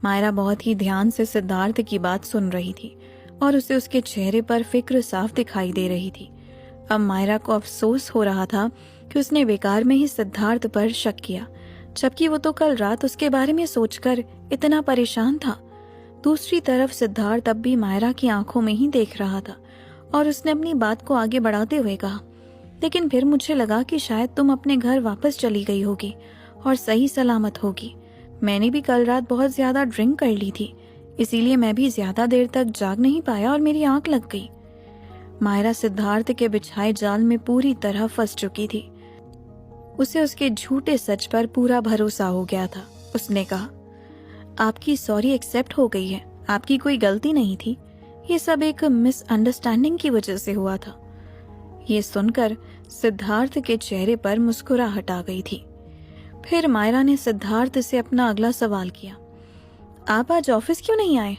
मायरा बहुत ही ध्यान से सिद्धार्थ की बात सुन रही थी और उसे उसके चेहरे पर फिक्र साफ दिखाई दे रही थी। अब मायरा को अफसोस हो रहा था कि उसने बेकार में ही सिद्धार्थ पर शक किया, जबकि वो तो कल रात उसके बारे में सोचकर इतना परेशान था। दूसरी तरफ सिद्धार्थ अब भी मायरा की आंखों में ही देख रहा था और उसने अपनी बात को आगे बढ़ाते हुए कहा, लेकिन फिर मुझे लगा कि शायद तुम अपने घर वापस चली गई होगी और सही सलामत होगी। मैंने भी कल रात बहुत ज्यादा ड्रिंक कर ली थी, इसीलिए मैं भी ज्यादा देर तक जाग नहीं पाया और मेरी आंख लग गई। मायरा सिद्धार्थ के बिछाए जाल में पूरी तरह फंस चुकी थी। उसे उसके झूठे सच पर पूरा भरोसा हो गया था। उसने कहा, आपकी सॉरी एक्सेप्ट हो गई है, आपकी कोई गलती नहीं थी, ये सब एक मिसअंडरस्टैंडिंग की वजह से हुआ था। ये सुनकर सिद्धार्थ के चेहरे पर मुस्कुराहट आ गई थी। फिर मायरा ने सिद्धार्थ से अपना अगला सवाल किया, आप आज ऑफिस क्यों नहीं आए?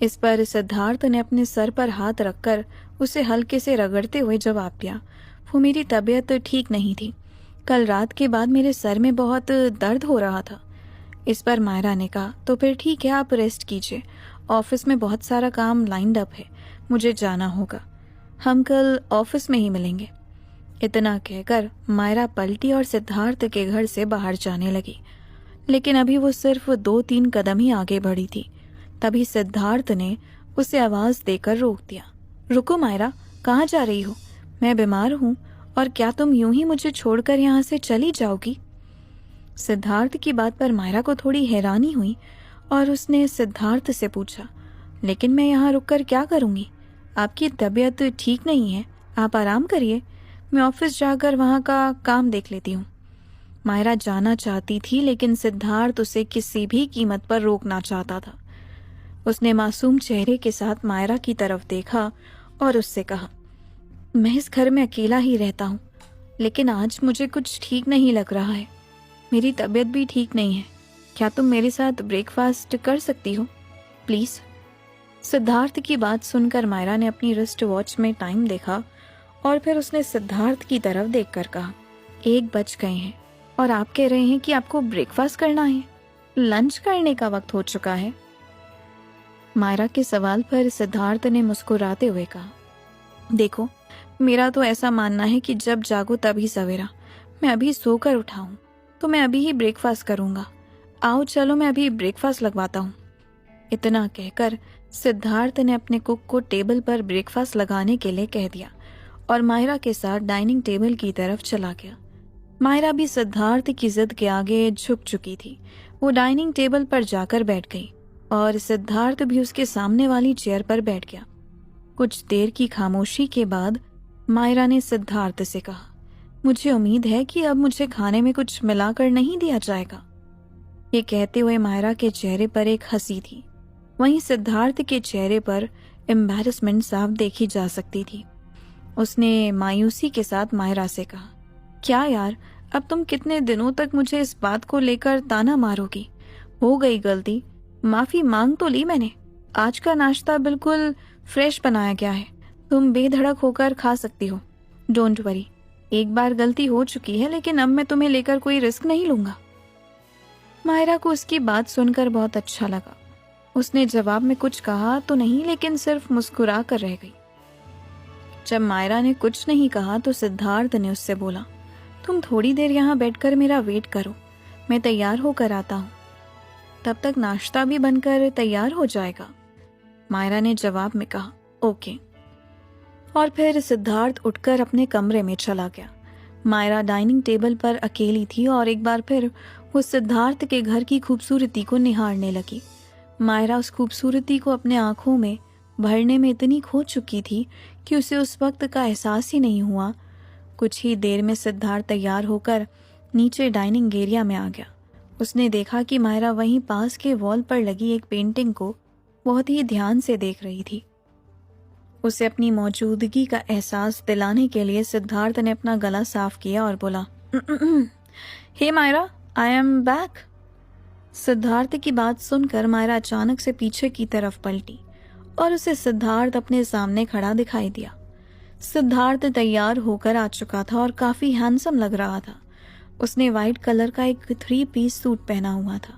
इस पर सिद्धार्थ ने अपने सर पर हाथ रखकर उसे हल्के से रगड़ते हुए जवाब दिया, वो मेरी तबीयत ठीक नहीं थी, कल रात के बाद मेरे सर में बहुत दर्द हो रहा था। इस पर मायरा ने कहा, तो फिर ठीक है, आप रेस्ट कीजिए, ऑफिस में बहुत सारा काम लाइंड अप है, मुझे जाना होगा, हम कल ऑफिस में ही मिलेंगे। इतना कहकर मायरा पलटी और सिद्धार्थ के घर से बाहर जाने लगी, लेकिन अभी वो सिर्फ 2-3 कदम ही आगे बढ़ी थी। तभी सिद्धार्थ ने उसे आवाज देकर रोक दिया, रुको मायरा, कहाँ जा रही हो? मैं बीमार हूँ और क्या तुम यूं ही मुझे छोड़कर यहाँ से चली जाओगी? सिद्धार्थ की बात पर मायरा को थोड़ी हैरानी हुई और उसने सिद्धार्थ से पूछा, लेकिन मैं यहाँ रुककर क्या करूँगी? आपकी तबीयत ठीक नहीं है, आप आराम करिए, मैं ऑफिस जाकर वहाँ का काम देख लेती हूँ। मायरा जाना चाहती थी, लेकिन सिद्धार्थ उसे किसी भी कीमत पर रोकना चाहता था। उसने मासूम चेहरे के साथ मायरा की तरफ देखा और उससे कहा, मैं इस घर में अकेला ही रहता हूँ, लेकिन आज मुझे कुछ ठीक नहीं लग रहा है, मेरी तबीयत भी ठीक नहीं है, क्या तुम मेरे साथ ब्रेकफास्ट कर सकती हो प्लीज? सिद्धार्थ की बात सुनकर मायरा ने अपनी रिस्ट वॉच में टाइम देखा और फिर उसने सिद्धार्थ की तरफ देखकर कहा, 1 बज गए हैं और आप कह रहे हैं कि आपको ब्रेकफास्ट करना है? लंच करने का वक्त हो चुका है। मायरा के सवाल पर सिद्धार्थ ने मुस्कुराते हुए कहा, देखो, मेरा तो ऐसा मानना है कि जब जागो तभी सवेरा, मैं अभी सोकर उठा हूँ तो मैं अभी ही ब्रेकफास्ट करूँगा, आओ चलो मैं अभी ब्रेकफास्ट लगवाता हूँ। इतना कहकर सिद्धार्थ ने अपने कुक को टेबल पर ब्रेकफास्ट लगाने के लिए कह दिया और मायरा के साथ डाइनिंग टेबल की तरफ चला गया। मायरा भी सिद्धार्थ की जिद के आगे झुक चुकी थी। वो डाइनिंग टेबल पर जाकर बैठ गई और सिद्धार्थ भी उसके सामने वाली चेयर पर बैठ गया। कुछ देर की खामोशी के बाद मायरा ने सिद्धार्थ से कहा, मुझे उम्मीद है कि अब मुझे खाने में कुछ मिलाकर नहीं दिया जाएगा। ये कहते हुए मायरा के चेहरे पर एक हंसी थी, वहीं सिद्धार्थ के चेहरे पर एम्बैरेसमेंट साफ देखी जा सकती थी। उसने मायूसी के साथ मायरा से कहा, क्या यार, अब तुम कितने दिनों तक मुझे इस बात को लेकर ताना मारोगी? हो गई गलती, माफी मांग तो ली मैंने, आज का नाश्ता बिल्कुल फ्रेश बनाया गया है, तुम बेधड़क होकर खा सकती हो, डोंट वरी, एक बार गलती हो चुकी है, लेकिन अब मैं तुम्हें लेकर कोई रिस्क नहीं लूंगा। मायरा को उसकी बात सुनकर बहुत अच्छा लगा। उसने जवाब में कुछ कहा तो नहीं, लेकिन सिर्फ मुस्कुरा कर रह गई। जब मायरा ने कुछ नहीं कहा तो सिद्धार्थ ने उससे बोला, तुम थोड़ी देर यहाँ बैठकर मेरा वेट करो, मैं तैयार होकर आता हूँ, तब तक नाश्ता भी बनकर तैयार हो जाएगा। मायरा ने जवाब में कहा, ओके। और फिर सिद्धार्थ उठकर अपने कमरे में चला गया। मायरा डाइनिंग टेबल पर अकेली थी और एक बार फिर वो सिद्धार्थ के घर की खूबसूरती को निहारने लगी। मायरा उस खूबसूरती को अपने आंखों में भरने में इतनी खो चुकी थी कि उसे उस वक्त का एहसास ही नहीं हुआ। कुछ ही देर में सिद्धार्थ तैयार होकर नीचे डाइनिंग एरिया में आ गया। उसने देखा कि मायरा वहीं पास के वॉल पर लगी एक पेंटिंग को बहुत ही ध्यान से देख रही थी। उसे अपनी मौजूदगी का एहसास दिलाने के लिए सिद्धार्थ ने अपना गला साफ किया और बोला, hey Myra, I am back. Siddharth की बात सुनकर मायरा अचानक से पीछे की तरफ पलटी और उसे सिद्धार्थ अपने सामने खड़ा दिखाई दिया। सिद्धार्थ तैयार होकर आ चुका था और काफी हैंडसम लग रहा था। उसने वाइट कलर का एक 3 पीस सूट पहना हुआ था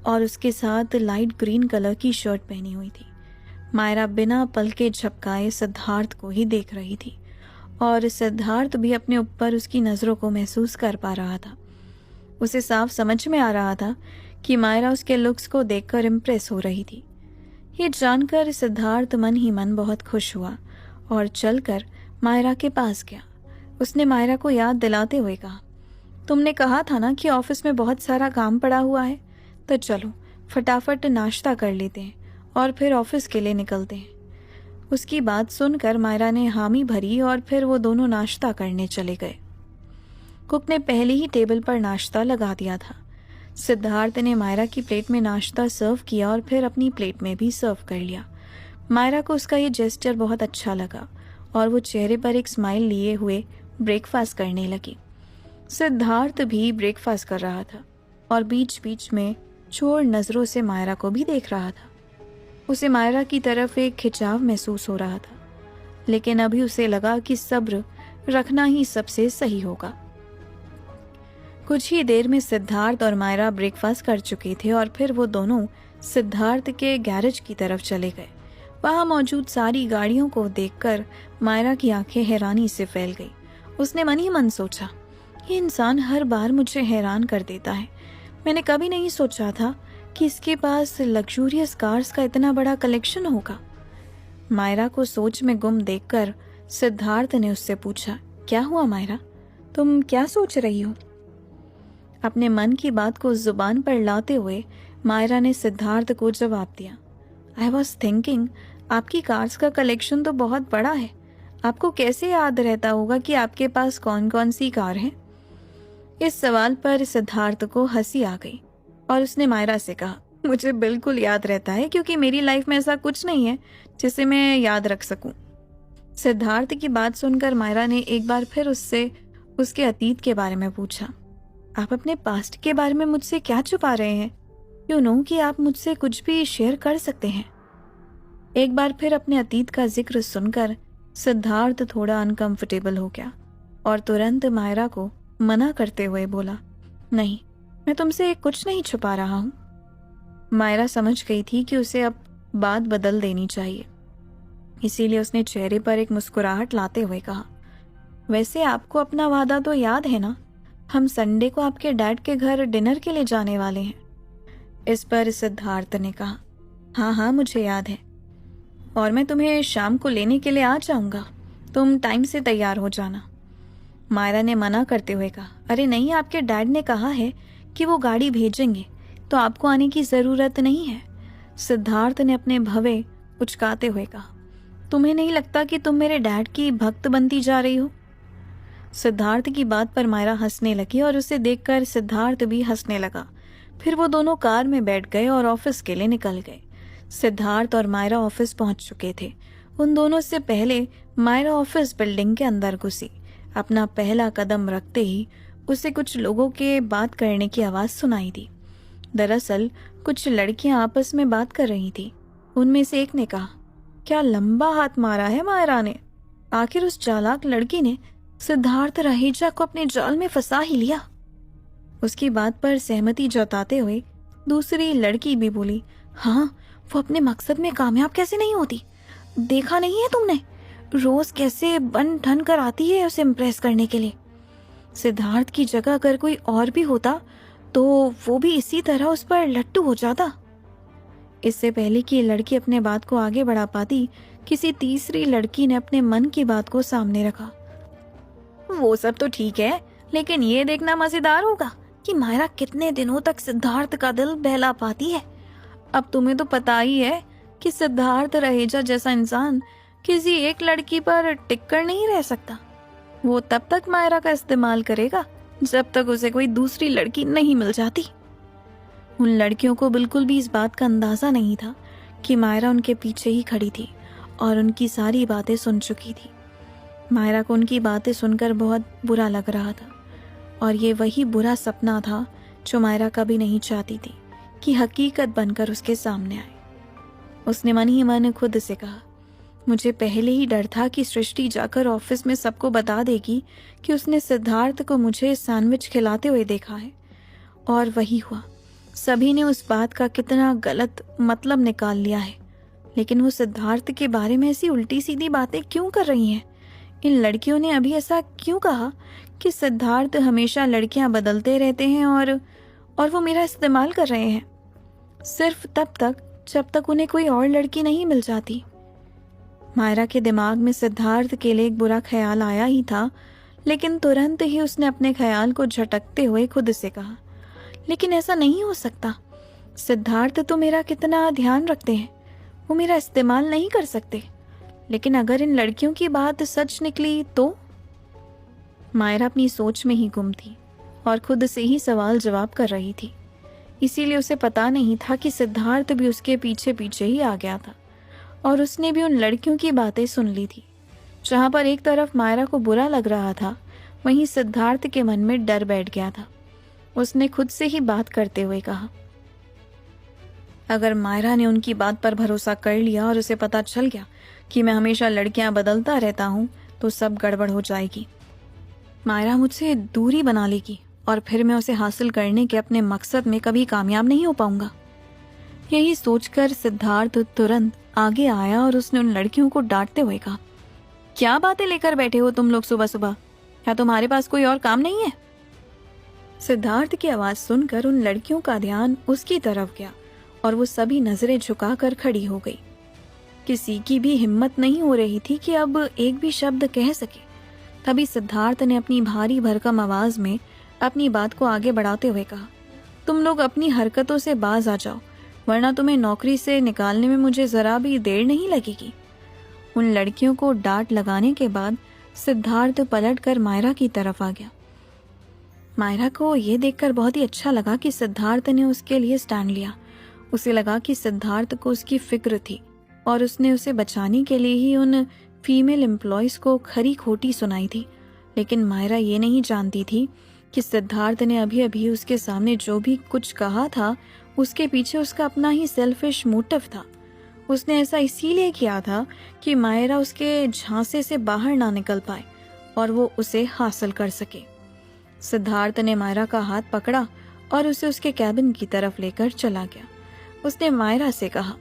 और उसके साथ लाइट ग्रीन कलर की शर्ट पहनी हुई थी। मायरा बिना पलके झपकाए सिद्धार्थ को ही देख रही थी और सिद्धार्थ भी अपने ऊपर उसकी नज़रों को महसूस कर पा रहा था। उसे साफ समझ में आ रहा था कि मायरा उसके लुक्स को देखकर इम्प्रेस हो रही थी। ये जानकर सिद्धार्थ मन ही मन बहुत खुश हुआ और चलकर मायरा के पास गया। उसने मायरा को याद दिलाते हुए कहा, तुमने कहा था ना कि ऑफिस में बहुत सारा काम पड़ा हुआ है, तो चलो फटाफट नाश्ता कर लेते हैं और फिर ऑफिस के लिए निकलते हैं। उसकी बात सुनकर मायरा ने हामी भरी और फिर वो दोनों नाश्ता करने चले गए। कुक ने पहले ही टेबल पर नाश्ता लगा दिया था। सिद्धार्थ ने मायरा की प्लेट में नाश्ता सर्व किया और फिर अपनी प्लेट में भी सर्व कर लिया। मायरा को उसका ये जेस्चर बहुत अच्छा लगा और वो चेहरे पर एक स्माइल लिए हुए ब्रेकफास्ट करने लगी। सिद्धार्थ भी ब्रेकफास्ट कर रहा था और बीच बीच में चोर नज़रों से मायरा को भी देख रहा था। उसे मायरा की तरफ एक खिंचाव महसूस हो रहा था, लेकिन अभी उसे लगा कि सब्र रखना ही सबसे सही होगा। कुछ ही देर में सिद्धार्थ और मायरा ब्रेकफास्ट कर चुके थे और फिर वो दोनों सिद्धार्थ के गैरेज की तरफ चले गए। वहां मौजूद सारी गाड़ियों को देखकर मायरा की आंखें हैरानी से फैल गई। उसने मन ही मन सोचा, ये इंसान हर बार मुझे हैरान कर देता है। मैंने कभी नहीं सोचा था कि इसके पास लग्जूरियस कार्स का इतना बड़ा कलेक्शन होगा। मायरा को सोच में गुम देखकर सिद्धार्थ ने उससे पूछा, क्या हुआ मायरा, तुम क्या सोच रही हो? अपने मन की बात को जुबान पर लाते हुए मायरा ने सिद्धार्थ को जवाब दिया, आई वॉज थिंकिंग, आपकी कार्स का कलेक्शन तो बहुत बड़ा है। आपको कैसे याद रहता होगा कि आपके पास कौन कौन सी कार है? इस सवाल पर सिद्धार्थ को हंसी आ गई और उसने मायरा से कहा, मुझे बिल्कुल याद रहता है क्योंकि मेरी लाइफ में ऐसा कुछ नहीं है जिसे मैं याद रख सकूं। सिद्धार्थ की बात सुनकर मायरा ने एक बार फिर उससे उसके अतीत के बारे में पूछा, आप अपने पास्ट के बारे में मुझसे क्या छुपा रहे हैं? यू नो कि आप मुझसे कुछ भी शेयर कर सकते हैं। एक बार फिर अपने अतीत का जिक्र सुनकर सिद्धार्थ थोड़ा अनकंफर्टेबल हो गया और तुरंत मायरा को मना करते हुए बोला, नहीं, मैं तुमसे कुछ नहीं छुपा रहा हूं। मायरा समझ गई थी कि उसे अब बात बदल देनी चाहिए, इसीलिए उसने चेहरे पर एक मुस्कुराहट लाते हुए कहा, वैसे आपको अपना वादा तो याद है ना? हम संडे को आपके डैड के घर डिनर के लिए जाने वाले हैं। इस पर सिद्धार्थ ने कहा, हाँ हाँ मुझे याद है, और मैं तुम्हें शाम को लेने के लिए आ जाऊंगा, तुम टाइम से तैयार हो जाना। मायरा ने मना करते हुए कहा, अरे नहीं, आपके डैड ने कहा है कि वो गाड़ी भेजेंगे, तो आपको आने की ज़रूरत नहीं है। सिद्धार्थ ने अपने भवे उचकाते हुए कहा, तुम्हें नहीं लगता कि तुम मेरे डैड की भक्त बनती जा रही हो? सिद्धार्थ की बात पर मायरा हंसने लगी और उसे देखकर सिद्धार्थ भी हंसने लगा। फिर वो दोनों कार में बैठ गए और ऑफिस के लिए निकल गए। सिद्धार्थ और मायरा ऑफिस पहुंच चुके थे। उन दोनों से पहले मायरा ऑफिस बिल्डिंग के अंदर घुसी। अपना पहला कदम रखते ही उसे कुछ लोगों के बात करने की आवाज़ सुनाई दी। दरअसल कुछ लड़कियां आपस में बात कर रही थी। उनमें से एक ने कहा, क्या लंबा हाथ मारा है मायरा ने, आखिर उस चालाक लड़की ने सिद्धार्थ रहेजा को अपने जाल में फंसा ही लिया। उसकी बात पर सहमति जताते हुए दूसरी लड़की भी बोली, हाँ, वो अपने मकसद में कामयाब कैसे नहीं होती, देखा नहीं है तुमने, रोज कैसे बन ठन कर आती है उसे इम्प्रेस करने के लिए। सिद्धार्थ की जगह अगर कोई और भी होता तो वो भी इसी तरह उस पर लट्टू हो जाता। इससे पहले कि ये लड़की अपने बात को आगे बढ़ा पाती, किसी तीसरी लड़की ने अपने मन की बात को सामने रखा, वो सब तो ठीक है, लेकिन ये देखना मजेदार होगा कि मायरा कितने दिनों तक सिद्धार्थ का दिल बहला पाती है। अब तुम्हें तो पता ही है कि सिद्धार्थ रहेजा जैसा इंसान किसी एक लड़की पर टिक कर नहीं रह सकता। वो तब तक मायरा का इस्तेमाल करेगा जब तक उसे कोई दूसरी लड़की नहीं मिल जाती। उन लड़कियों को बिल्कुल भी इस बात का अंदाजा नहीं था कि मायरा उनके पीछे ही खड़ी थी और उनकी सारी बातें सुन चुकी थी। मायरा को उनकी बातें सुनकर बहुत बुरा लग रहा था और ये वही बुरा सपना था जो मायरा कभी नहीं चाहती थी कि हकीकत बनकर उसके सामने आए। उसने मन ही मन खुद से कहा, मुझे पहले ही डर था कि सृष्टि जाकर ऑफिस में सबको बता देगी कि उसने सिद्धार्थ को मुझे सैंडविच खिलाते हुए देखा है, और वही हुआ। सभी ने उस बात का कितना गलत मतलब निकाल लिया है, लेकिन वो सिद्धार्थ के बारे में ऐसी उल्टी सीधी बातें क्यों कर रही हैं? इन लड़कियों ने अभी ऐसा क्यों कहा कि सिद्धार्थ हमेशा लड़कियां बदलते रहते हैं और वो मेरा इस्तेमाल कर रहे हैं, सिर्फ तब तक जब तक उन्हें कोई और लड़की नहीं मिल जाती। मायरा के दिमाग में सिद्धार्थ के लिए एक बुरा ख्याल आया ही था, लेकिन तुरंत ही उसने अपने ख्याल को झटकते हुए खुद से कहा, लेकिन ऐसा नहीं हो सकता। सिद्धार्थ तो मेरा कितना ध्यान रखते हैं, वो मेरा इस्तेमाल नहीं कर सकते। लेकिन अगर इन लड़कियों की बात सच निकली तो? मायरा अपनी सोच में ही गुम थी और खुद से ही सवाल जवाब कर रही थी। इसीलिए उसे पता नहीं था कि सिद्धार्थ भी उसके पीछे पीछे ही आ गया था और उसने भी उन लड़कियों की बातें सुन ली थी। जहां पर एक तरफ मायरा को बुरा लग रहा था, वहीं सिद्धार्थ के मन में डर बैठ गया था। उसने खुद से ही बात करते हुए कहा, अगर मायरा ने उनकी बात पर भरोसा कर लिया और उसे पता चल गया कि मैं हमेशा लड़कियां बदलता रहता हूं, तो सब गड़बड़ हो जाएगी। मायरा मुझसे दूरी बना लेगी और फिर मैं उसे हासिल करने के अपने मकसद में कभी कामयाब नहीं हो पाऊंगा। यही सोचकर सिद्धार्थ तुरंत आगे आया और उसने उन लड़कियों को डांटते हुए कहा, क्या बातें लेकर बैठे हो तुम लोग सुबह सुबह? क्या तुम्हारे पास कोई और काम नहीं है? सिद्धार्थ की आवाज सुनकर उन लड़कियों का ध्यान उसकी तरफ गया और वो सभी नजरें झुकाकर खड़ी हो गई। किसी की भी हिम्मत नहीं हो रही थी कि अब एक भी शब्द कह सके। तभी सिद्धार्थ ने अपनी भारी भरकम आवाज में अपनी बात को आगे बढ़ाते हुए कहा, तुम लोग अपनी हरकतों से बाज आ जाओ, वरना तुम्हें नौकरी से निकालने में मुझे जरा भी देर नहीं लगेगी। उन लड़कियों को डांट लगाने के बाद सिद्धार्थ पलटकर मायरा की तरफ आ गया। मायरा को यह देखकर बहुत ही अच्छा लगा कि सिद्धार्थ ने उसके लिए स्टैंड लिया। उसे लगा कि सिद्धार्थ को उसकी फिक्र थी और उसने उसे बचाने के लिए ही उन फीमेल एम्प्लॉयज को खरी खोटी सुनाई थी। लेकिन मायरा ये नहीं जानती थी कि सिद्धार्थ ने अभी अभी उसके सामने जो भी कुछ कहा था, उसके पीछे उसका अपना ही सेल्फिश मोटिव था। उसने ऐसा इसीलिए किया था कि मायरा उसके झांसे से बाहर ना निकल पाए और वो उसे हासिल कर सके। सिद्धार्थ ने मायरा का हाथ पकड़ा और उसे उसके कैबिन की तरफ लेकर चला गया। उसने मायरा से कहा,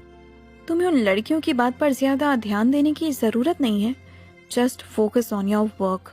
तुम्हें उन लड़कियों की बात पर ज्यादा ध्यान देने की जरूरत नहीं है, just focus on your work.